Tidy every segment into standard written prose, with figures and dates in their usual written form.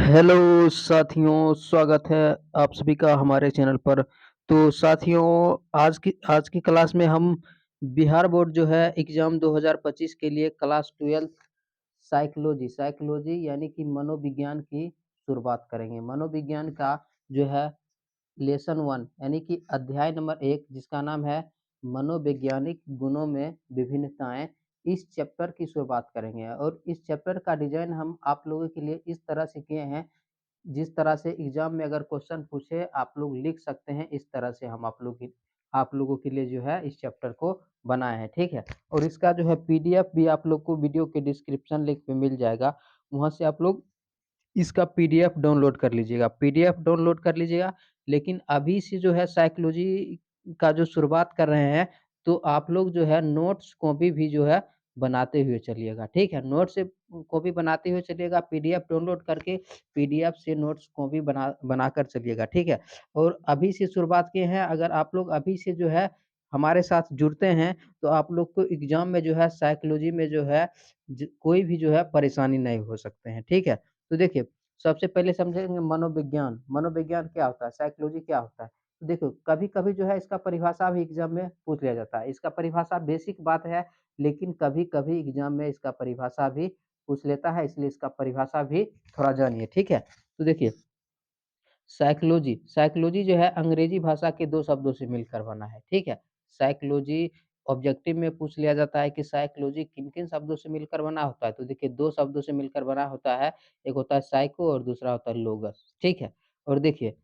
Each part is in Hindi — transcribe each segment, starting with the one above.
हेलो साथियों, स्वागत है आप सभी का हमारे चैनल पर। तो साथियों, आज की क्लास में हम बिहार बोर्ड जो है एग्ज़ाम 2025 के लिए क्लास 12 साइकोलॉजी यानी कि मनोविज्ञान की शुरुआत करेंगे। मनोविज्ञान का जो है लेसन 1 यानी कि अध्याय नंबर 1 जिसका नाम है मनोवैज्ञानिक गुणों में विभिन्नताएँ, इस चैप्टर की शुरुआत करेंगे और इस चैप्टर का डिज़ाइन हम आप लोगों के लिए इस तरह से किए हैं, जिस तरह से एग्ज़ाम में अगर क्वेश्चन पूछे आप लोग लिख सकते हैं, इस तरह से हम आप लोगों के लिए जो है इस चैप्टर को बनाए हैं, ठीक है? और इसका जो है पीडीएफ भी आप लोग को वीडियो के डिस्क्रिप्शन लिंक पे मिल जाएगा, वहाँ से आप लोग इसका पीडीएफ डाउनलोड कर लीजिएगा। पीडीएफ डाउनलोड कर लीजिएगा, लेकिन अभी से जो है साइकोलॉजी का जो शुरुआत कर रहे हैं, तो आप लोग जो है नोट्स कॉपी भी जो है बनाते हुए चलिएगा, ठीक है? नोट्स से कॉपी बनाते हुए चलिएगा, पीडीएफ डाउनलोड करके पीडीएफ से नोट्स कॉपी बनाकर चलिएगा, ठीक है? और अभी से शुरुआत किए हैं, अगर आप लोग अभी से जो है हमारे साथ जुड़ते हैं, तो आप लोग को एग्ज़ाम में जो है साइकोलॉजी में जो है कोई भी जो है परेशानी नहीं हो सकते हैं, ठीक है? तो देखिए, सबसे पहले समझेंगे मनोविज्ञान। मनोविज्ञान क्या होता है? साइकोलॉजी क्या होता है? तो देखो, कभी-कभी जो है इसका परिभाषा भी एग्ज़ाम में पूछ लिया जाता है। इसका परिभाषा बेसिक बात है, लेकिन कभी-कभी एग्ज़ाम में इसका परिभाषा भी पूछ लेता है, इसलिए इसका परिभाषा भी थोड़ा जानिए, ठीक है? तो देखिए, साइकोलॉजी जो है अंग्रेजी भाषा के 2 शब्दों से मिलकर बना है, ठीक है? साइकोलॉजी ऑब्जेक्टिव में पूछ लिया जाता है कि साइकोलॉजी किन-किन शब्दों से मिलकर बना होता है? तो देखिए 2 शब्दों से मिलकर बना होता है, एक होता है साइको और दूसरा होता है लोगस, ठीक है? और देखिए,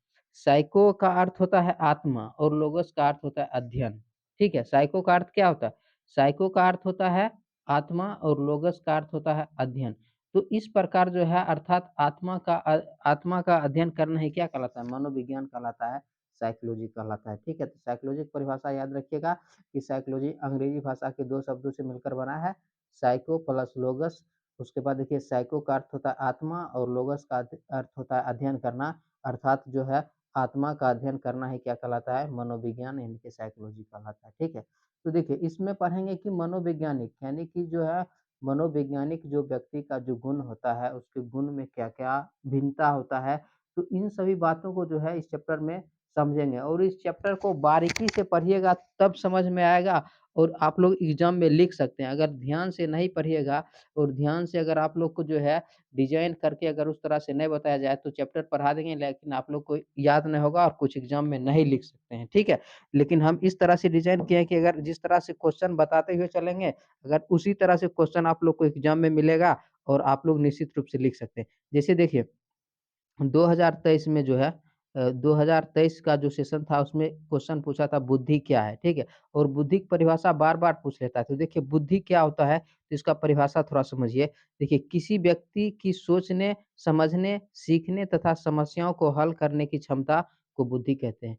साइको का अर्थ होता है आत्मा और लोगस का अर्थ होता है अध्ययन, ठीक है? साइको का अर्थ क्या होता है? साइको का अर्थ होता है आत्मा और लोगस का अर्थ होता है अध्ययन। तो इस प्रकार जो है अर्थात आत्मा का अध्ययन करना ही क्या कहलाता है? मनोविज्ञान कहलाता है, साइकोलॉजी कहलाता है, ठीक है? तो साइकोलॉजी की परिभाषा याद रखिएगा कि साइकोलॉजी अंग्रेजी भाषा के 2 शब्दों से मिलकर बना है, साइको प्लस लोगस। उसके बाद देखिए साइको का अर्थ होता है आत्मा और लोगस का अर्थ होता है अध्ययन करना, अर्थात जो है आत्मा का अध्ययन करना ही क्या कहलाता है? मनोविज्ञान यानी कि साइकोलॉजी कहलाता है, ठीक है? तो देखिए इसमें पढ़ेंगे कि मनोवैज्ञानिक यानी कि जो है मनोवैज्ञानिक जो व्यक्ति का जो गुण होता है, उसके गुण में क्या-क्या भिन्नता होता है, तो इन सभी बातों को जो है इस चैप्टर में समझेंगे और इस चैप्टर को बारीकी से पढ़िएगा तब समझ में आएगा और आप लोग एग्ज़ाम में लिख सकते हैं। अगर ध्यान से नहीं पढ़िएगा और ध्यान से अगर आप लोग को जो है डिज़ाइन करके अगर उस तरह से नहीं बताया जाए तो चैप्टर पढ़ा देंगे लेकिन आप लोग को याद नहीं होगा और कुछ एग्ज़ाम में नहीं लिख सकते हैं, ठीक है? लेकिन हम इस तरह से डिज़ाइन किए हैं कि अगर जिस तरह से क्वेश्चन बताते हुए चलेंगे, अगर उसी तरह से क्वेश्चन आप लोग को एग्ज़ाम में मिलेगा और आप लोग निश्चित रूप से लिख सकते हैं। जैसे देखिए 2023 में जो है 2023 का जो सेशन था उसमें क्वेश्चन पूछा था बुद्धि क्या है, ठीक है? और बुद्धि की परिभाषा बार-बार पूछ लेता है। तो देखिए बुद्धि क्या होता है, तो इसका परिभाषा थोड़ा समझिए। देखिए किसी व्यक्ति की सोचने, समझने, सीखने तथा समस्याओं को हल करने की क्षमता को बुद्धि कहते हैं।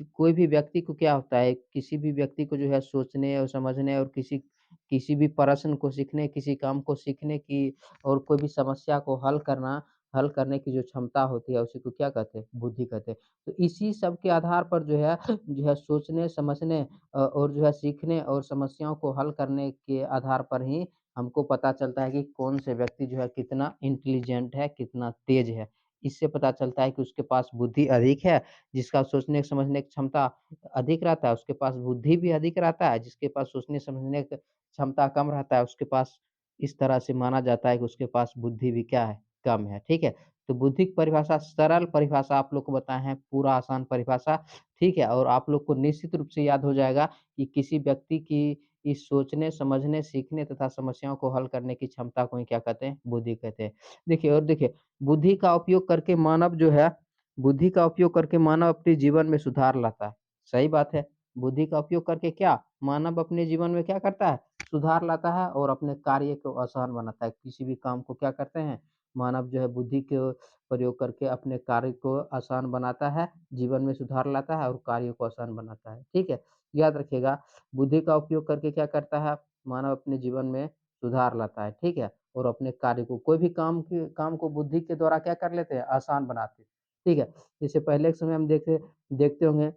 कि कोई भी व्यक्ति को क्या होता है, किसी भी व्यक्ति को जो है सोचने और समझने और किसी किसी भी प्रश्न को सीखने, किसी काम को सीखने की और कोई भी समस्या को हल करने की जो क्षमता होती है, उसी को क्या कहते हैं? बुद्धि कहते हैं। तो इसी सब के आधार पर जो है सोचने, समझने और जो है सीखने और समस्याओं को हल करने के आधार पर ही हमको पता चलता है कि कौन से व्यक्ति जो है कितना इंटेलिजेंट है, कितना तेज़ है। इससे पता चलता है कि उसके पास बुद्धि अधिक है, जिसका सोचने समझने की क्षमता अधिक रहता है, उसके पास बुद्धि भी अधिक रहता है, जिसके पास सोचने समझने की क्षमता कम रहता है, उसके पास इस तरह से माना जाता है कि उसके पास बुद्धि भी क्या है? कम है, ठीक है? तो बुद्धि की परिभाषा सरल परिभाषा आप लोग को बताए हैं, पूरा आसान परिभाषा, ठीक है? और आप लोग को निश्चित रूप से याद हो जाएगा कि किसी व्यक्ति की इस सोचने, समझने, सीखने तथा समस्याओं को हल करने की क्षमता को ही क्या कहते हैं? बुद्धि कहते हैं। देखिए बुद्धि का उपयोग करके मानव जो है बुद्धि का उपयोग करके मानव अपने जीवन में सुधार लाता है। सही बात है। बुद्धि का उपयोग करके क्या? मानव अपने जीवन में क्या करता है? सुधार लाता है और अपने कार्य को आसान बनाता है। किसी भी काम को क्या करते हैं? मानव जो है बुद्धि के प्रयोग करके अपने कार्य को आसान बनाता है, जीवन में सुधार लाता है और कार्य को आसान बनाता है। ठीक है? याद रखिएगा, बुद्धि का उपयोग करके क्या करता है? मानव अपने जीवन में सुधार लाता है। ठीक है? और अपने कार्य को कोई भी काम को बुद्धि के द्वारा क्या कर लेते हैं? आसान बनाते हैं। ठीक है? जैसे पहले के समय हम देखते देखते होंगे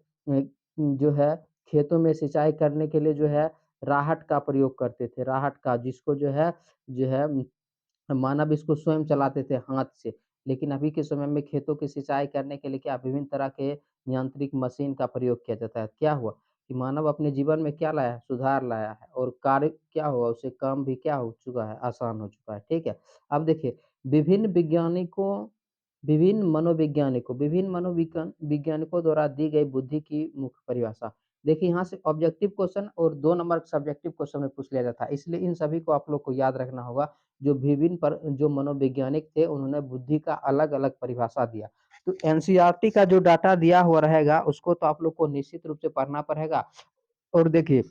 जो है खेतों में सिंचाई करने के लिए जो है राहट का प्रयोग करते थे, राहट का जिसको जो है मानव इसको स्वयं चलाते थे हाथ से। लेकिन अभी के समय में खेतों की सिंचाई करने के लिए क्या विभिन्न तरह के यांत्रिक मशीन का प्रयोग किया जाता है। क्या हुआ कि मानव अपने जीवन में क्या लाया है? सुधार लाया है और कार्य क्या हुआ उससे काम भी क्या हो चुका है? आसान हो चुका है, ठीक है? अब देखिए विभिन्न वैज्ञानिकों विभिन्न वैज्ञानिकों द्वारा दी गई बुद्धि की मुख्य परिभाषा। देखिए यहाँ से ऑब्जेक्टिव क्वेश्चन और 2 नंबर सब्जेक्टिव क्वेश्चन में पूछ लिया जाता है, इसलिए इन सभी को आप लोग को याद रखना होगा। जो मनोवैज्ञानिक थे उन्होंने बुद्धि का अलग-अलग परिभाषा दिया। तो एनसीईआरटी का जो डाटा दिया हुआ रहेगा उसको तो आप लोग को निश्चित रूप से पढ़ना पड़ेगा और देखिए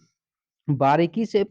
बारीकी से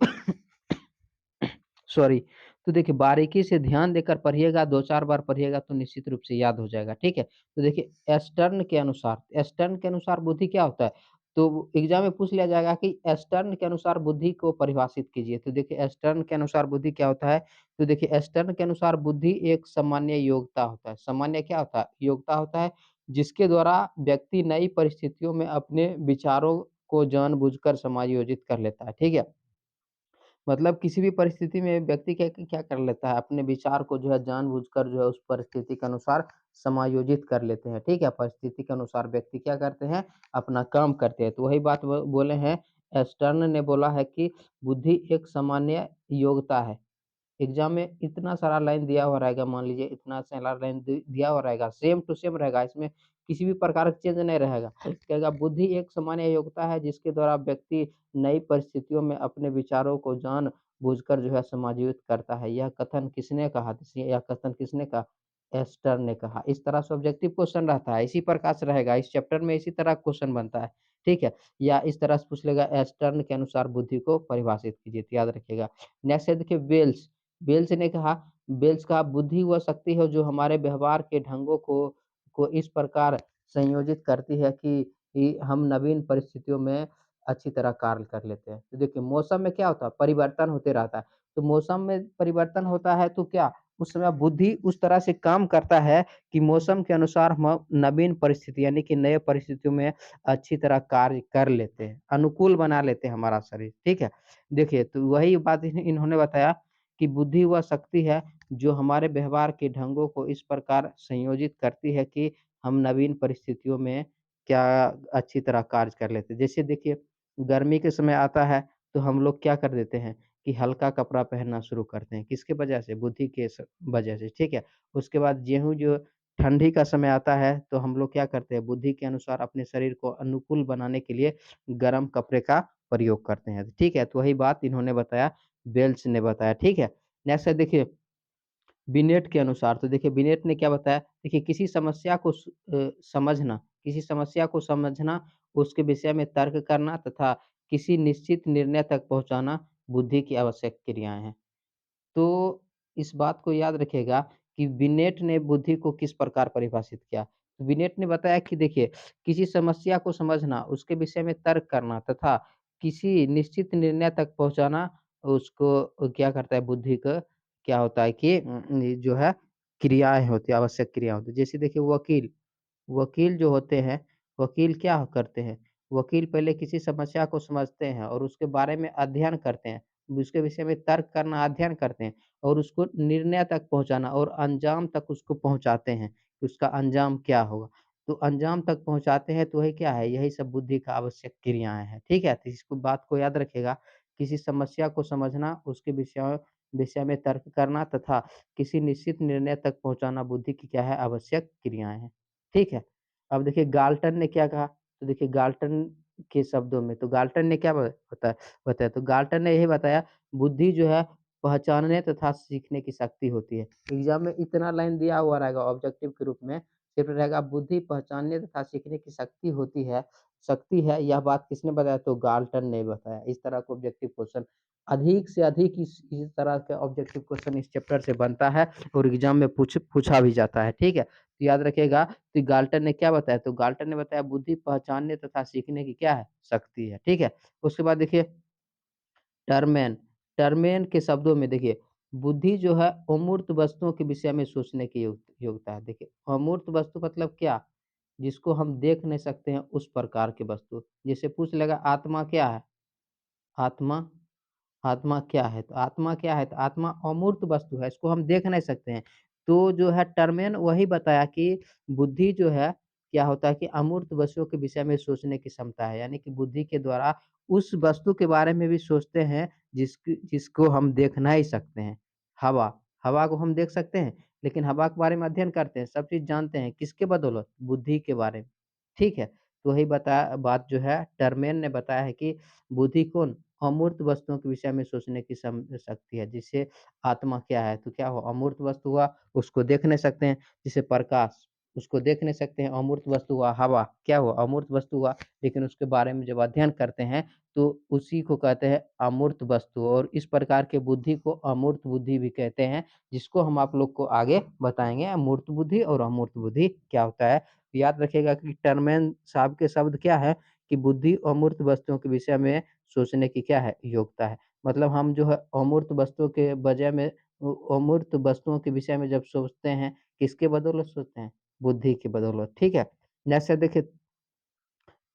सॉरी, तो देखिए बारीकी से ध्यान देकर पढ़िएगा, 2-4 बार पढ़िएगा तो निश्चित रूप से याद हो जाएगा, ठीक है? तो देखिए स्टर्न के अनुसार बुद्धि क्या होता है? तो एग्ज़ाम में पूछ लिया जाएगा कि स्टर्न के अनुसार बुद्धि को परिभाषित कीजिए। तो देखिए स्टर्न के अनुसार बुद्धि क्या होता है? तो देखिए स्टर्न के अनुसार बुद्धि एक सामान्य योग्यता होता है। सामान्य क्या होता है? योग्यता होता है जिसके द्वारा व्यक्ति नई परिस्थितियों में अपने विचारों को जानबूझकर समायोजित कर लेता है, ठीक है? मतलब किसी भी परिस्थिति में व्यक्ति क्या क्या कर लेता है, अपने विचार को जो है जानबूझकर जो है उस परिस्थिति के अनुसार समायोजित कर लेते हैं, ठीक है? परिस्थिति के अनुसार व्यक्ति क्या करते हैं, अपना काम करते हैं। तो वही बात बोले हैं, स्टर्न ने बोला है कि बुद्धि एक सामान्य योग्यता है। एग्ज़ाम में इतना सारा लाइन दिया हुआ रहेगा, मान लीजिए इतना सारा लाइन दिया हुआ रहेगा, सेम टू सेम रहेगा, इसमें किसी भी प्रकार का चेंज नहीं रहेगा। कहेगा बुद्धि एक सामान्य योग्यता है जिसके द्वारा व्यक्ति नई परिस्थितियों में अपने विचारों को जानबूझकर जो है समायोजित करता है। यह कथन किसने कहा? यह कथन किसने कहा? एस्टर ने कहा। इस तरह से ऑब्जेक्टिव क्वेश्चन रहता है, इसी प्रकार से रहेगा, इस चैप्टर में इसी तरह क्वेश्चन बनता है, ठीक है? या इस तरह से पूछ लेगा एस्टर्न के अनुसार बुद्धि को परिभाषित कीजिए, तो याद रखिएगा। नेक्स्ट है देखिए बेल्स कहा बुद्धि वह शक्ति है जो हमारे व्यवहार के ढंगों को इस प्रकार संयोजित करती है कि हम नवीन परिस्थितियों में अच्छी तरह कार्य कर लेते हैं। तो देखिए मौसम में क्या होता है? परिवर्तन होते रहता है। तो मौसम में परिवर्तन होता है तो क्या उस समय बुद्धि उस तरह से काम करता है कि मौसम के अनुसार हम नवीन परिस्थिति यानी कि नए परिस्थितियों में अच्छी तरह कार्य कर लेते हैं, अनुकूल बना लेते हैं हमारा शरीर, ठीक है? देखिए तो वही बात इन्होंने बताया कि बुद्धि वह शक्ति है जो हमारे व्यवहार के ढंगों को इस प्रकार संयोजित करती है कि हम नवीन परिस्थितियों में क्या अच्छी तरह कार्य कर लेते हैं। जैसे देखिए गर्मी के समय आता है तो हम लोग क्या कर देते हैं कि हल्का कपड़ा पहनना शुरू करते हैं। किसके वजह से? बुद्धि के वजह से, ठीक है? उसके बाद गेहूँ जो ठंडी का समय आता है तो हम लोग क्या करते हैं? बुद्धि के अनुसार अपने शरीर को अनुकूल बनाने के लिए गर्म कपड़े का प्रयोग करते हैं, ठीक है? तो वही बात इन्होंने बताया, बेल्स ने बताया, ठीक है? नेक्स्ट है देखिए बिनेट के अनुसार, तो देखिए बिनेट ने क्या बताया, देखिए किसी समस्या को समझना, उसके विषय में तर्क करना तथा किसी निश्चित निर्णय तक पहुँचाना बुद्धि की आवश्यक क्रियाएँ हैं। तो इस बात को याद रखिएगा कि बिनेट ने बुद्धि को किस प्रकार परिभाषित किया। तो बिनेट ने बताया कि देखिए, किसी समस्या को समझना, उसके विषय में तर्क करना तथा किसी निश्चित निर्णय तक पहुँचाना, उसको क्या करता है बुद्धि को क्या होता है कि ये जो है क्रियाएँ होती हैं, आवश्यक क्रिया होती है। जैसे देखिए वकील जो होते हैं, वकील क्या करते हैं? वकील पहले किसी समस्या को समझते हैं और उसके बारे में अध्ययन करते हैं। उसके विषय में तर्क करना, अध्ययन करते हैं और उसको निर्णय तक पहुँचाना और अंजाम तक उसको पहुँचाते हैं, कि उसका अंजाम क्या होगा। तो अंजाम तक पहुँचाते हैं तो वही क्या है? यही सब बुद्धि का आवश्यक क्रियाएँ हैं, ठीक है? तो इसको बात को याद रखिएगा, किसी समस्या को समझना, उसके विषय में तर्क करना तथा किसी निश्चित निर्णय तक पहुँचाना बुद्धि की क्या है? आवश्यक क्रियाएँ हैं। ठीक है? अब देखिए गाल्टन ने क्या कहा? तो देखिए गाल्टन के शब्दों में तो गाल्टन ने क्या बताया तो गाल्टन ने यही बताया बुद्धि जो है पहचानने तथा सीखने की शक्ति होती है। एग्ज़ाम में इतना लाइन दिया हुआ रहेगा ऑब्जेक्टिव के रूप में, सिर्फ रहेगा बुद्धि पहचानने तथा सीखने की शक्ति है, यह बात किसने बताया? तो गाल्टन ने बताया। इस तरह का ऑब्जेक्टिव क्वेश्चन अधिक से अधिक इस तरह का ऑब्जेक्टिव क्वेश्चन इस चैप्टर से बनता है और एग्ज़ाम में पूछा भी जाता है, ठीक है? तो याद रखिएगा तो गाल्टन ने क्या बताया? तो गाल्टन ने बताया बुद्धि पहचानने तथा सीखने की क्या है? शक्ति है, ठीक है? उसके बाद देखिए टर्मेन, टर्मेन के शब्दों में देखिए बुद्धि जो है अमूर्त वस्तुओं के विषय में सोचने की योग्यता है। देखिए अमूर्त वस्तु मतलब क्या? जिसको हम देख नहीं सकते हैं उस प्रकार की वस्तु। जैसे पूछ लेगा आत्मा क्या है? आत्मा आत्मा क्या है? तो आत्मा क्या है? तो आत्मा अमूर्त वस्तु है, इसको हम देख नहीं सकते हैं। तो जो है टर्मेन वही बताया कि बुद्धि जो है, क्या होता है कि अमूर्त वस्तुओं के विषय में सोचने की क्षमता है। यानी कि बुद्धि के द्वारा उस वस्तु के बारे में भी सोचते हैं जिसको हम देख नहीं सकते हैं। हवा, हवा को हम देख सकते हैं, लेकिन हवा के बारे में अध्ययन करते हैं, सब चीज़ जानते हैं, किसके बदौलत? बुद्धि के बारे में, ठीक है? तो वही बात जो है टर्मेन ने बताया है कि बुद्धि कौन? अमूर्त वस्तुओं के विषय में सोचने की शक्ति है, जिससे आत्मा क्या है? तो क्या हुआ? अमूर्त वस्तु हुआ, उसको देख नहीं सकते हैं, जैसे प्रकाश, उसको देख नहीं सकते हैं, अमूर्त वस्तु हुआ। हवा, क्या हुआ? अमूर्त वस्तु हुआ, लेकिन उसके बारे में जब अध्ययन करते हैं, तो उसी को कहते हैं अमूर्त वस्तु और इस प्रकार के बुद्धि को अमूर्त बुद्धि भी कहते हैं, जिसको हम आप लोग को आगे बताएँगे। अमूर्त बुद्धि और अमूर्त बुद्धि क्या होता है? याद रखिएगा कि टर्मेन साहब के शब्द क्या है कि बुद्धि अमूर्त वस्तुओं के विषय में सोचने की क्या है? योग्यता है। मतलब हम जो है अमूर्त वस्तुओं के बजाय में अमूर्त वस्तुओं के विषय में जब सोचते हैं, किसके बदौलत सोचते हैं? बुद्धि की बदौलत, ठीक है? जैसे देखिए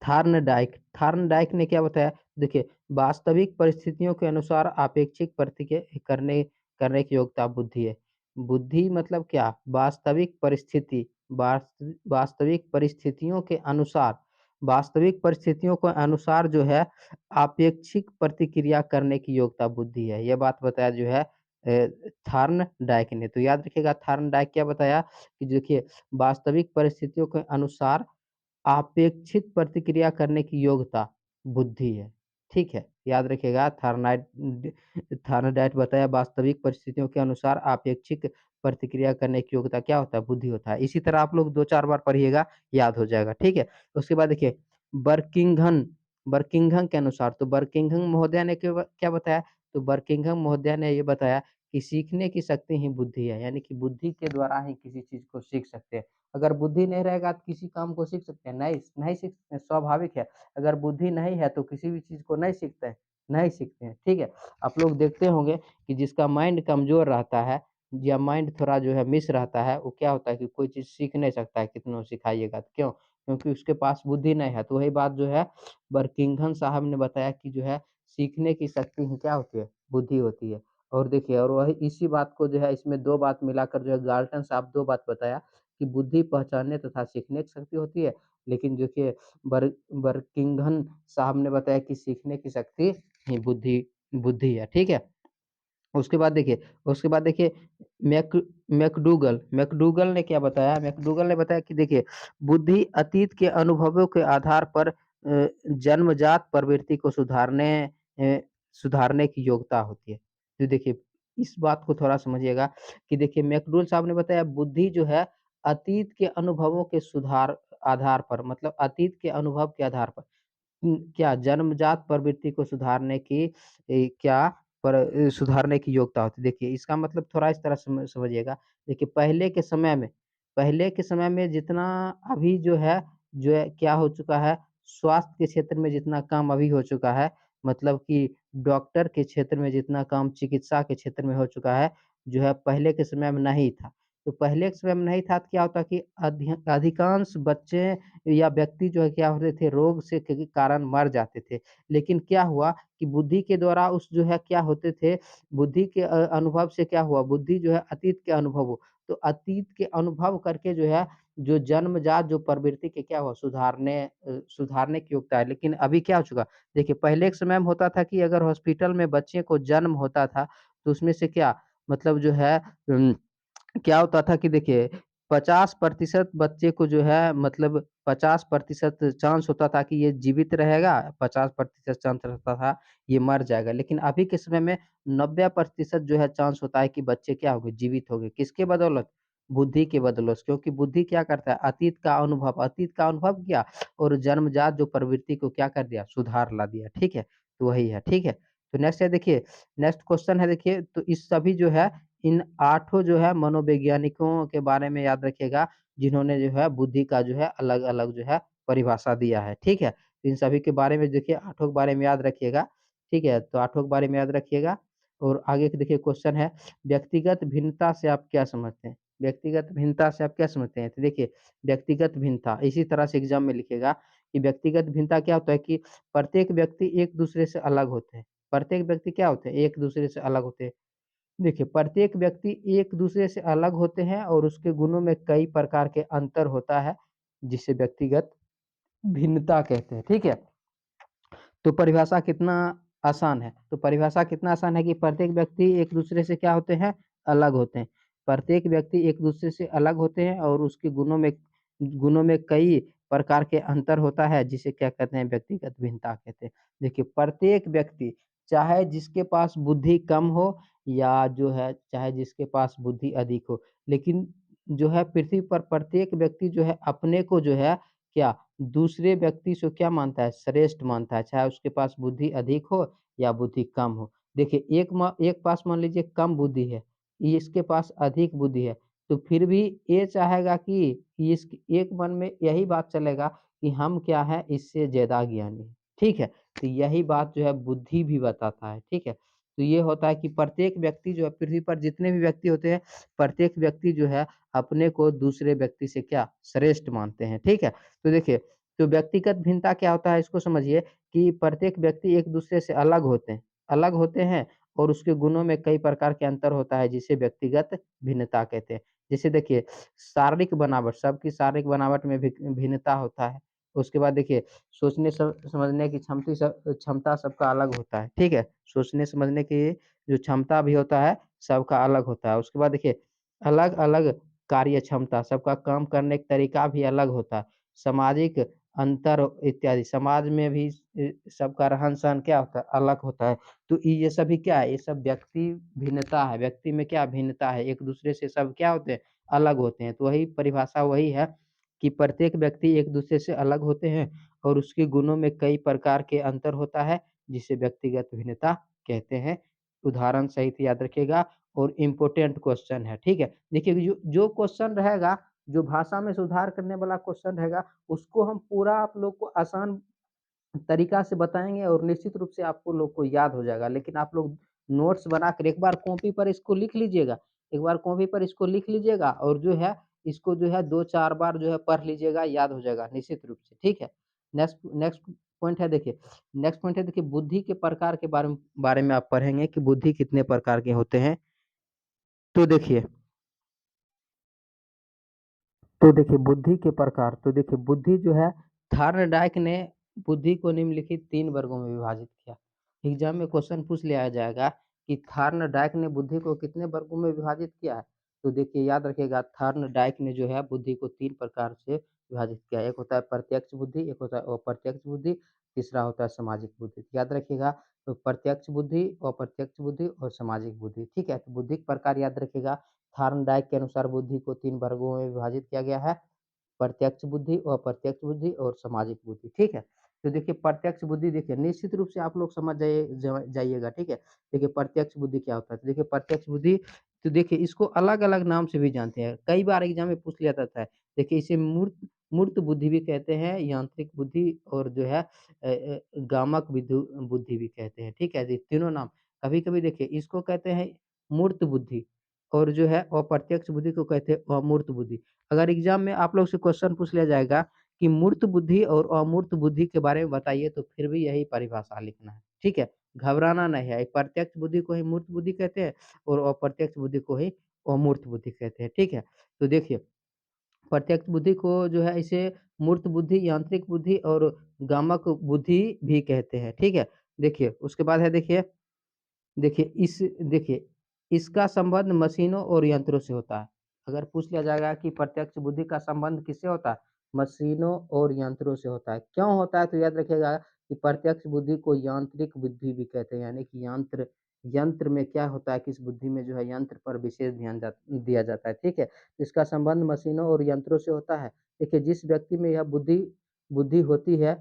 थार्नडाइक ने क्या बताया? देखिए, वास्तविक परिस्थितियों के अनुसार अपेक्षिक प्रतिक्रिया करने करने की योग्यता बुद्धि है। बुद्धि मतलब क्या? वास्तविक परिस्थितियों के अनुसार वास्तविक परिस्थितियों के अनुसार जो है अपेक्षिक प्रतिक्रिया करने की योग्यता बुद्धि है। ये बात बताया जो है थार्नडाइक ने। तो याद रखिएगा थार्नडाइक क्या बताया कि देखिए वास्तविक परिस्थितियों के अनुसार अपेक्षित प्रतिक्रिया करने की योग्यता बुद्धि है, ठीक है? याद रखिएगा थार्नडाइट बताया वास्तविक परिस्थितियों के अनुसार अपेक्षिक प्रतिक्रिया करने की योग्यता क्या होता है? बुद्धि होता है। इसी तरह आप लोग 2-4 बार पढ़िएगा, याद हो जाएगा, ठीक है? उसके बाद देखिए बर्किंघन बर्किंघम के अनुसार तो बर्किंघम महोदय ने क्या बताया? तो बर्किंघम महोदय ने ये बताया कि सीखने की शक्ति ही बुद्धि है, यानी कि बुद्धि के द्वारा ही किसी चीज़ को सीख सकते हैं। अगर बुद्धि नहीं रहेगा तो किसी काम को सीख सकते हैं? नहीं सीख सकते हैं, स्वाभाविक है। अगर बुद्धि नहीं है तो किसी भी चीज़ को नहीं सीखते हैं, ठीक है? आप लोग देखते होंगे कि जिसका माइंड कमज़ोर रहता है या माइंड थोड़ा जो है मिस रहता है, वो क्या होता है कि कोई चीज़ सीख नहीं सकता है कितना सिखाइएगा तो, क्यों? क्योंकि उसके पास बुद्धि नहीं है। तो वही बात जो है बर्किंघम साहब ने बताया कि जो है सीखने की शक्ति ही क्या होती है? बुद्धि होती है। और देखिए और वही इसी बात को जो है इसमें 2 बात मिलाकर जो है गाल्टन साहब 2 बात बताया कि बुद्धि पहचानने तथा सीखने की शक्ति होती है, लेकिन देखिए बर्किंघम साहब ने बताया कि सीखने की शक्ति ही बुद्धि बुद्धि है, ठीक है? उसके बाद देखिए मैक मैकडूगल ने क्या बताया? मैकडूगल ने बताया कि देखिए बुद्धि अतीत के अनुभवों के आधार पर जन्मजात प्रवृत्ति को सुधारने की योग्यता होती है। तो देखिए इस बात को थोड़ा समझिएगा कि देखिए मैकडूगल साहब ने बताया बुद्धि जो है अतीत के अनुभवों के आधार पर मतलब अतीत के अनुभव के आधार पर क्या जन्मजात प्रवृत्ति को सुधारने की योग्यता होती है। देखिए इसका मतलब थोड़ा इस तरह समझिएगा। देखिए पहले के समय में जितना अभी जो है क्या हो चुका है, स्वास्थ्य के क्षेत्र में जितना काम अभी हो चुका है, मतलब कि डॉक्टर के क्षेत्र में जितना काम चिकित्सा के क्षेत्र में हो चुका है, जो है पहले के समय में नहीं था। तो पहले के समय में नहीं था तो क्या होता कि अधिकांश बच्चे या व्यक्ति जो है क्या होते थे रोग से के कारण मर जाते थे। लेकिन क्या हुआ कि बुद्धि के द्वारा उस जो है क्या होते थे, बुद्धि के अनुभव से क्या हुआ, बुद्धि जो है अतीत के अनुभव हो, तो अतीत के अनुभव करके जो है, जो जन्मजात जो प्रवृत्ति के क्या हुआ सुधारने की योग्यता है। लेकिन अभी क्या हो चुका, देखिए पहले के समय में होता था कि अगर हॉस्पिटल में बच्चे को जन्म होता था, तो उसमें से क्या मतलब जो है क्या होता था कि देखिए 50% बच्चे को जो है मतलब 50% चांस होता था कि ये जीवित रहेगा, 50% चांस रहता था ये मर जाएगा। लेकिन अभी के समय में 90% जो है चांस होता है कि बच्चे क्या हो गए, जीवित हो गए। किसके बदौलत? बुद्धि के बदौलत। क्योंकि बुद्धि क्या करता है, अतीत का अनुभव किया और जन्मजात जो प्रवृत्ति को क्या कर दिया, सुधार ला दिया। ठीक है? तो वही है, ठीक है? तो नेक्स्ट है देखिए, नेक्स्ट क्वेश्चन है देखिए, तो इस सभी जो है इन 8 जो है मनोवैज्ञानिकों के बारे में याद रखिएगा, जिन्होंने जो है बुद्धि का जो है अलग-अलग जो है परिभाषा दिया है, ठीक है? इन सभी के बारे में देखिए 8 के बारे में याद रखिएगा, ठीक है? तो 8 के बारे में याद रखिएगा और आगे के देखिए क्वेश्चन है, व्यक्तिगत भिन्नता से आप क्या समझते हैं? व्यक्तिगत भिन्नता से आप क्या समझते हैं? तो देखिए व्यक्तिगत भिन्नता इसी तरह से एग्ज़ाम में लिखिएगा कि व्यक्तिगत भिन्नता क्या होता है कि प्रत्येक व्यक्ति एक-दूसरे से अलग होते हैं। प्रत्येक व्यक्ति क्या होते हैं? एक-दूसरे से अलग होते हैं। देखिए, प्रत्येक व्यक्ति एक-दूसरे से अलग होते हैं और उसके गुणों में कई प्रकार के अंतर होता है, जिसे व्यक्तिगत भिन्नता कहते हैं, ठीक है? तो परिभाषा कितना आसान है, तो परिभाषा कितना आसान है कि प्रत्येक व्यक्ति एक-दूसरे से क्या होते हैं, अलग होते हैं। प्रत्येक व्यक्ति एक-दूसरे से अलग होते हैं और उसके गुणों में कई प्रकार के अंतर होता है, जिसे क्या कहते हैं, व्यक्तिगत भिन्नता कहते हैं। देखिए, प्रत्येक व्यक्ति चाहे जिसके पास बुद्धि कम हो या जो है चाहे जिसके पास बुद्धि अधिक हो, लेकिन जो है पृथ्वी पर प्रत्येक व्यक्ति जो है अपने को जो है क्या दूसरे व्यक्ति से क्या मानता है? श्रेष्ठ मानता है, चाहे उसके पास बुद्धि अधिक हो या बुद्धि कम हो। देखिए एक पास मान लीजिए कम बुद्धि है, इसके पास अधिक बुद्धि है, तो फिर भी ये चाहेगा कि इस एक मन में यही बात चलेगा कि हम क्या हैं इससे ज़्यादा ज्ञानी हैं, ठीक है? तो यही बात जो है बुद्धि भी बताता है, ठीक है? तो ये होता है कि प्रत्येक व्यक्ति जो है पृथ्वी पर जितने भी व्यक्ति होते हैं, प्रत्येक व्यक्ति जो है अपने को दूसरे व्यक्ति से क्या श्रेष्ठ मानते हैं, ठीक है? तो देखिए, तो व्यक्तिगत भिन्नता क्या होता है इसको समझिए कि प्रत्येक व्यक्ति एक-दूसरे से अलग होते हैं और उसके गुणों में कई प्रकार के अंतर होता है जिसे व्यक्तिगत भिन्नता कहते हैं। जैसे देखिए शारीरिक बनावट, सबकी शारीरिक बनावट में भी भिन्नता होता है। उसके बाद देखिए सोचने समझने की क्षमता सबका अलग होता है, ठीक है? सोचने समझने की जो क्षमता भी होता है, सबका अलग होता है। उसके बाद देखिए अलग-अलग कार्य क्षमता, सबका काम करने का तरीका भी अलग होता है। सामाजिक अंतर इत्यादि, समाज में भी सबका रहन-सहन क्या होता है, अलग होता है। तो ये सभी क्या है, ये सब व्यक्ति भिन्नता है, व्यक्ति में क्या भिन्नता है, एक-दूसरे से सब क्या होते हैं, अलग होते हैं। तो वही परिभाषा वही है कि प्रत्येक व्यक्ति एक-दूसरे से अलग होते हैं और उसके गुणों में कई प्रकार के अंतर होता है, जिसे व्यक्तिगत भिन्नता कहते हैं। उदाहरण सहित याद रखिएगा और इम्पोर्टेंट क्वेश्चन है, ठीक है? देखिए जो जो क्वेश्चन रहेगा, जो भाषा में सुधार करने वाला क्वेश्चन रहेगा, उसको हम पूरा आप लोग को आसान तरीका से बताएँगे और निश्चित रूप से आपको लोग को याद हो जाएगा। लेकिन आप लोग नोट्स बनाकर एक बार कॉपी पर इसको लिख लीजिएगा, एक बार कॉपी पर इसको लिख लीजिएगा और जो है इसको जो है 2-4 बार जो है पढ़ लीजिएगा, याद हो जाएगा निश्चित रूप से, ठीक है? नेक्स्ट नेक्स्ट पॉइंट है देखिए, नेक्स्ट पॉइंट है देखिए बुद्धि के प्रकार के बारे में आप पढ़ेंगे कि बुद्धि कितने प्रकार के होते हैं। तो देखिए तो देखिए बुद्धि जो है थार्नडाइक ने बुद्धि को निम्नलिखित 3 वर्गों में विभाजित किया। एग्ज़ाम में क्वेश्चन पूछ लिया जाएगा कि थार्नडाइक ने बुद्धि को कितने वर्गों में विभाजित किया है? तो देखिए याद रखिएगा थार्नडाइक ने जो है बुद्धि को 3 प्रकार से विभाजित किया है। एक होता है प्रत्यक्ष बुद्धि, एक होता है अप्रत्यक्ष बुद्धि, तीसरा होता है सामाजिक बुद्धि। याद रखिएगा तो प्रत्यक्ष बुद्धि, अप्रत्यक्ष बुद्धि और सामाजिक बुद्धि, ठीक है? तो बुद्धि के प्रकार याद रखिएगा थार्नडाइक के अनुसार बुद्धि को 3 वर्गों में विभाजित किया गया है, प्रत्यक्ष बुद्धि, अप्रत्यक्ष बुद्धि और सामाजिक बुद्धि, ठीक है? तो देखिए प्रत्यक्ष बुद्धि देखिए निश्चित रूप से आप लोग समझ जाइएगा, ठीक है? देखिए प्रत्यक्ष बुद्धि क्या होता है? तो देखिए प्रत्यक्ष बुद्धि तो देखिए इसको अलग-अलग नाम से भी जानते हैं, कई बार एग्ज़ाम में पूछ लिया जाता है। देखिए इसे मूर्त मूर्त बुद्धि भी कहते हैं, यांत्रिक बुद्धि और जो है गामक बुद्धि भी कहते हैं, ठीक है? ये तीनों नाम कभी-कभी देखिए इसको कहते हैं मूर्त बुद्धि और जो है अप्रत्यक्ष बुद्धि को कहते हैं अमूर्त बुद्धि। अगर एग्ज़ाम में आप लोग से क्वेश्चन पूछ लिया जाएगा कि मूर्त बुद्धि और अमूर्त बुद्धि के बारे में बताइए, तो फिर भी यही परिभाषा लिखना है, ठीक है? घबराना नहीं है, प्रत्यक्ष बुद्धि को ही मूर्त बुद्धि कहते हैं और अप्रत्यक्ष बुद्धि को ही अमूर्त बुद्धि कहते हैं, ठीक है? तो देखिए, प्रत्यक्ष बुद्धि को जो है इसे मूर्त बुद्धि, यांत्रिक बुद्धि और गामक बुद्धि भी कहते हैं, ठीक है? देखिए, उसके बाद है देखिए, इसका संबंध मशीनों और यंत्रों से होता है। अगर पूछ लिया जाएगा कि प्रत्यक्ष बुद्धि का संबंध किससे होता है? मशीनों और यंत्रों से होता है। क्यों होता है? तो याद रखिएगा कि प्रत्यक्ष बुद्धि को यांत्रिक बुद्धि भी कहते हैं, यानी कि यंत्र यंत्र में क्या होता है कि इस बुद्धि में जो है यंत्र पर विशेष ध्यान दिया जाता है, ठीक है? तो इसका संबंध मशीनों और यंत्रों से होता है। देखिए, जिस व्यक्ति में यह बुद्धि बुद्धि होती है,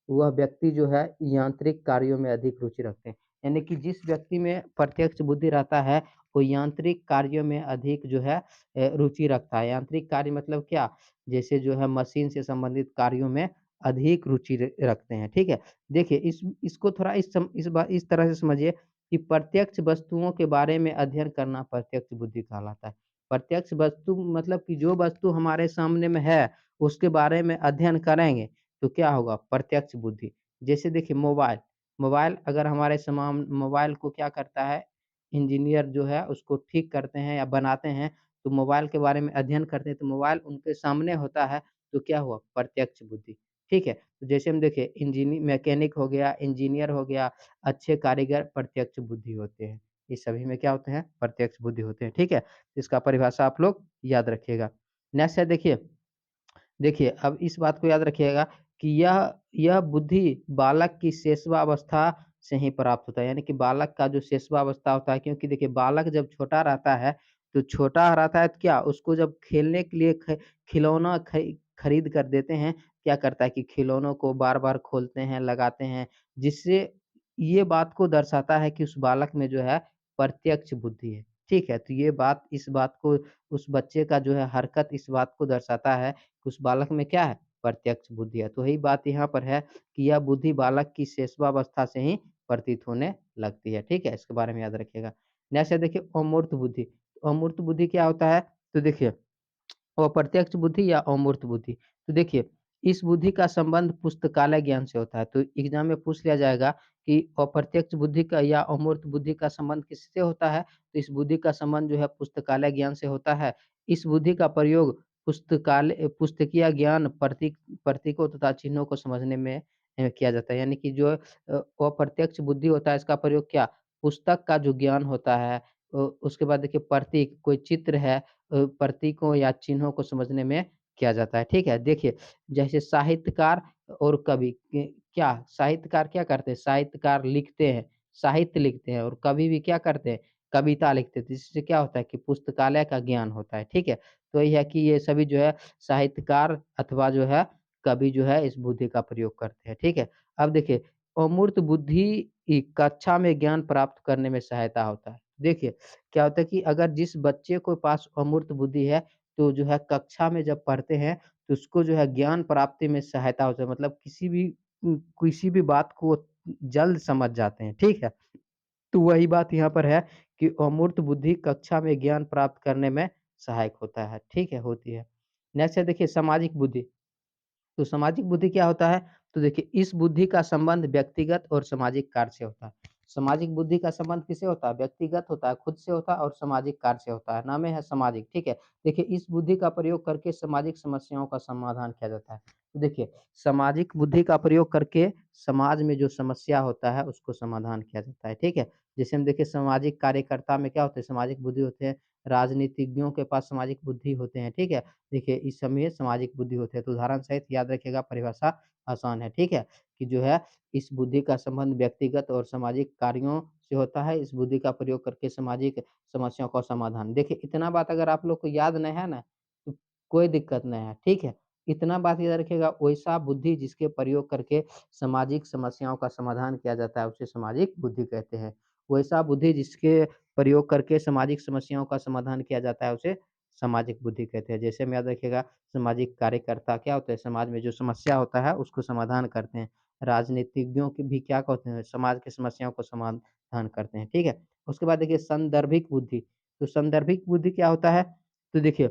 वह व्यक्ति जो है यांत्रिक कार्यों में अधिक रुचि रखते हैं। यानी कि जिस व्यक्ति में प्रत्यक्ष बुद्धि रहता है, वो यांत्रिक कार्यों में अधिक जो है रुचि रखता है। यांत्रिक कार्य मतलब क्या? जैसे जो है मशीन से संबंधित कार्यों में अधिक रुचि रखते हैं, ठीक है? देखिए इसको थोड़ा इस तरह से समझिए कि प्रत्यक्ष वस्तुओं के बारे में अध्ययन करना प्रत्यक्ष बुद्धि कहलाता है। प्रत्यक्ष वस्तु मतलब कि जो वस्तु हमारे सामने में है, उसके बारे में अध्ययन करेंगे, तो क्या होगा? प्रत्यक्ष बुद्धि। जैसे देखिए मोबाइल, मोबाइल अगर हमारे मोबाइल को क्या करता है, इंजीनियर जो है उसको ठीक करते हैं या बनाते हैं, तो मोबाइल के बारे में अध्ययन करते हैं, तो मोबाइल उनके सामने होता है, तो क्या हुआ? प्रत्यक्ष बुद्धि, ठीक है? तो जैसे हम देखें मैकेनिक हो गया, इंजीनियर हो गया, अच्छे कारीगर प्रत्यक्ष बुद्धि होते हैं। इस सभी में क्या होते हैं? प्रत्यक्ष बुद्धि होते हैं, ठीक है? इसका परिभाषा आप लोग याद रखिएगा। नेक्स्ट है देखिए देखिए, अब इस बात को याद रखिएगा कि यह बुद्धि बालक की शैशवावस्था से ही प्राप्त होता है, यानी कि बालक का जो शैशवावस्था होता है क्योंकि देखिए बालक जब छोटा रहता है, तो छोटा रहता है तो क्या उसको जब खेलने के लिए खिलौना खरीद कर देते हैं, क्या करता है कि खिलौनों को बार-बार खोलते हैं, लगाते हैं, जिससे ये बात को दर्शाता है कि उस बालक में जो है प्रत्यक्ष बुद्धि है, ठीक है? तो ये बात इस बात को उस बच्चे का जो है हरकत इस बात को दर्शाता है उस बालक में क्या है? प्रत्यक्ष बुद्धि है। तो वही बात यहाँ पर है कि यह बुद्धि बालक की शैशवावस्था से ही प्रतीत होने लगती है, ठीक है? इसके बारे में याद रखिएगा। नेक्स्ट है देखिए अमूर्त बुद्धि। अमूर्त बुद्धि क्या होता है? तो देखिए अप्रत्यक्ष बुद्धि या अमूर्त बुद्धि। तो देखिए, इस बुद्धि का संबंध पुस्तकालय ज्ञान से होता है। तो एग्ज़ाम में पूछ लिया जाएगा कि अप्रत्यक्ष बुद्धि का या अमूर्त बुद्धि का संबंध किससे होता है? तो इस बुद्धि का संबंध जो है पुस्तकालय ज्ञान से होता है। इस बुद्धि का प्रयोग पुस्तकीय ज्ञान, प्रतीकों तथा चिन्हों को समझने में किया जाता है। यानी कि जो अप्रत्यक्ष बुद्धि होता है इसका प्रयोग क्या? पुस्तक का जो ज्ञान होता है उसके बाद देखिए प्रतीक, कोई चित्र है प्रतीकों या चिन्हों को समझने में किया जाता है, ठीक है? देखिए, जैसे साहित्यकार और कवि क्या साहित्यकार क्या करते हैं? साहित्यकार लिखते हैं, साहित्य लिखते हैं और कवि भी क्या करते हैं? कविता लिखते हैं, तो इससे क्या होता है कि पुस्तकालय का ज्ञान होता है, ठीक है? तो ये है कि ये सभी जो है साहित्यकार अथवा जो है कवि जो है इस बुद्धि का प्रयोग करते हैं, ठीक है? अब देखिए अमूर्त बुद्धि कक्षा में ज्ञान प्राप्त करने में सहायता होता है। देखिए क्या होता है कि अगर जिस बच्चे के पास अमूर्त बुद्धि है, तो जो है कक्षा में जब पढ़ते हैं, तो उसको जो है ज्ञान प्राप्ति में सहायता होता है। मतलब किसी भी बात को वो जल्द समझ जाते हैं, ठीक है? तो वही बात यहाँ पर है कि अमूर्त बुद्धि कक्षा में ज्ञान प्राप्त करने में सहायक होता है, ठीक है? होती है। नेक्स्ट है देखिए सामाजिक बुद्धि। तो सामाजिक बुद्धि क्या होता है? तो देखिए इस बुद्धि का संबंध व्यक्तिगत और सामाजिक कार्य से होता है। सामाजिक बुद्धि का संबंध किससे होता है? व्यक्तिगत होता है, खुद से होता है और सामाजिक कार्य से होता है। नाम है सामाजिक, ठीक है? देखिए इस बुद्धि का प्रयोग करके सामाजिक समस्याओं का समाधान किया जाता है। तो देखिए सामाजिक बुद्धि का प्रयोग करके समाज में जो समस्या होता है उसको समाधान किया जाता है, ठीक है? जैसे हम देखिए सामाजिक कार्यकर्ता में क्या होते हैं? सामाजिक बुद्धि होते हैं, राजनीतिज्ञों के पास सामाजिक बुद्धि होते हैं, ठीक है? देखिए इस समय सामाजिक बुद्धि होते हैं, तो उदाहरण सहित याद रखिएगा परिभाषा आसान है, ठीक है? कि जो है इस बुद्धि का संबंध व्यक्तिगत और सामाजिक कार्यों से होता है, इस बुद्धि का प्रयोग करके सामाजिक समस्याओं का समाधान। देखिए इतना बात अगर आप लोग को याद नहीं है ना, तो कोई दिक्कत नहीं है, ठीक है? इतना बात याद रखिएगा वैसा बुद्धि जिसके प्रयोग करके सामाजिक समस्याओं का समाधान किया जाता है, उसे सामाजिक बुद्धि कहते हैं। वैसा बुद्धि जिसके प्रयोग करके सामाजिक समस्याओं का समाधान किया जाता है, उसे सामाजिक बुद्धि कहते हैं। जैसे में याद रखिएगा सामाजिक कार्यकर्ता क्या होता है समाज में जो समस्या होता है उसको समाधान करते हैं। राजनीतिज्ञों की भी क्या कहते हैं समाज की समस्याओं को समाधान करते हैं, ठीक है? उसके बाद देखिए सांदर्भिक बुद्धि, तो सांदर्भिक बुद्धि क्या होता है? तो देखिए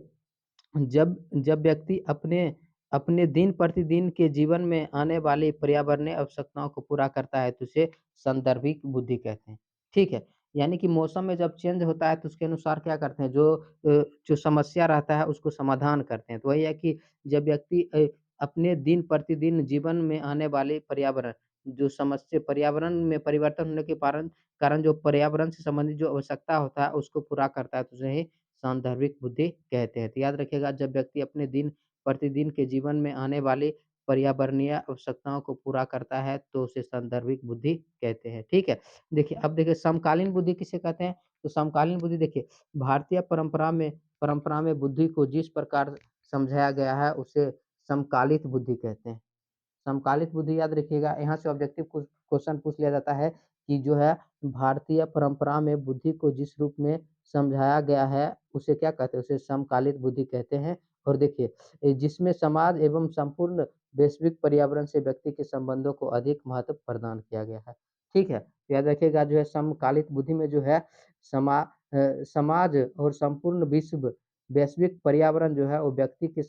जब जब व्यक्ति अपने अपने दिन-प्रतिदिन के जीवन में आने वाली पर्यावरणीय आवश्यकताओं को पूरा करता है, तो उसे सांदर्भिक बुद्धि कहते हैं, ठीक है? यानी कि मौसम में जब चेंज होता है, तो उसके अनुसार क्या करते हैं, जो समस्या रहता है, उसको समाधान करते हैं। तो वही है कि जब व्यक्ति अपने दिन-प्रतिदिन जीवन में आने वाले पर्यावरण में परिवर्तन होने के कारण कारण जो पर्यावरण से संबंधित जो आवश्यकता होता है, उसको पूरा करता है, तो उसे ही सांदर्भिक बुद्धि कहते हैं। तो याद रखिएगा जब व्यक्ति अपने दिन-प्रतिदिन के जीवन में आने वाली पर्यावरणीय आवश्यकताओं को पूरा करता है, तो उसे सांदर्भिक बुद्धि कहते हैं, ठीक है? देखिए अब देखिए समकालीन बुद्धि किसे कहते हैं? तो समकालीन बुद्धि देखिए भारतीय परंपरा में बुद्धि को जिस प्रकार समझाया गया है, उसे समकालित बुद्धि कहते हैं। समकालित बुद्धि याद रखिएगा, यहाँ से ऑब्जेक्टिव क्वेश्चन पूछ लिया जाता है कि जो है भारतीय परंपरा में बुद्धि को जिस रूप में समझाया गया है, उसे क्या कहते हैं? उसे समकालित बुद्धि कहते हैं। और देखिए जिसमें समाज एवं संपूर्ण वैश्विक पर्यावरण से व्यक्ति के संबंधों को अधिक महत्व प्रदान किया गया है। ठीक है? तो याद रखिएगा जो है समकालित बुद्धि में जो है समाज और संपूर्ण वैश्विक पर्यावरण जो है वो व्यक्ति के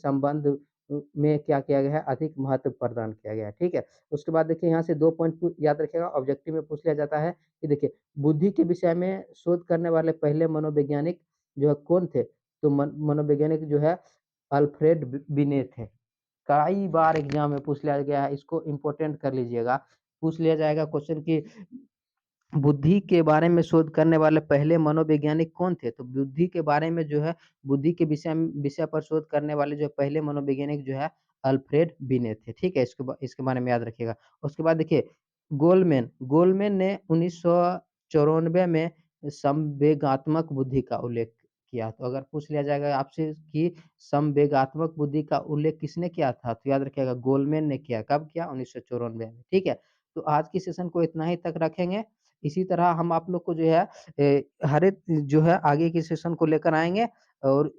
में क्या किया गया है, अधिक महत्व प्रदान किया गया है, ठीक है। उसके बाद देखिए यहाँ से 2 पॉइंट याद रखिएगा, ऑब्जेक्टिव में पूछ लिया जाता है कि देखिए बुद्धि के विषय में शोध करने वाले पहले मनोवैज्ञानिक जो है कौन थे? तो मनोवैज्ञानिक जो है अल्फ्रेड बिनेट थे। कई बार एग्जाम में पूछ लिया गया है, इसको इम्पोर्टेंट कर लीजिएगा। पूछ लिया जाएगा क्वेश्चन कि बुद्धि के बारे में शोध करने वाले पहले मनोवैज्ञानिक कौन थे? तो बुद्धि के बारे में जो है, बुद्धि के विषय पर शोध करने वाले जो पहले मनोवैज्ञानिक जो है, अल्फ्रेड बिनेट थे, ठीक है? इसके बारे में याद रखिएगा। उसके बाद देखिए गोलमैन ने 1994 में संवेगात्मक बुद्धि का उल्लेख किया। तो अगर पूछ लिया जाएगा आपसे कि संवेगात्मक बुद्धि का उल्लेख किसने किया था? तो याद रखिएगा गोलमैन ने किया। कब किया? 1994 में, ठीक है? तो आज की सेशन को इतना ही तक रखेंगे। इसी तरह हम आप लोग को जो है हर एक जो है आगे के सेशन को लेकर आएँगे और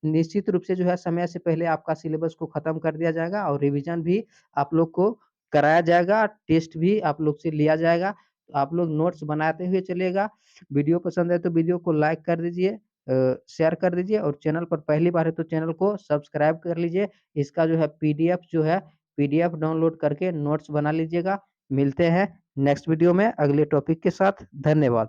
निश्चित रूप से जो है समय से पहले आपका सिलेबस को खत्म कर दिया जाएगा और रिवीजन भी आप लोग को कराया जाएगा, टेस्ट भी आप लोग से लिया जाएगा। तो आप लोग नोट्स बनाते हुए चलिएगा। वीडियो पसंद है तो वीडियो को लाइक कर दीजिए, शेयर कर दीजिए और चैनल पर पहली बार है तो चैनल को सब्सक्राइब कर लीजिए। इसका जो है पीडीएफ डाउनलोड करके नोट्स बना लीजिएगा। मिलते हैं नेक्स्ट वीडियो में अगले टॉपिक के साथ। धन्यवाद।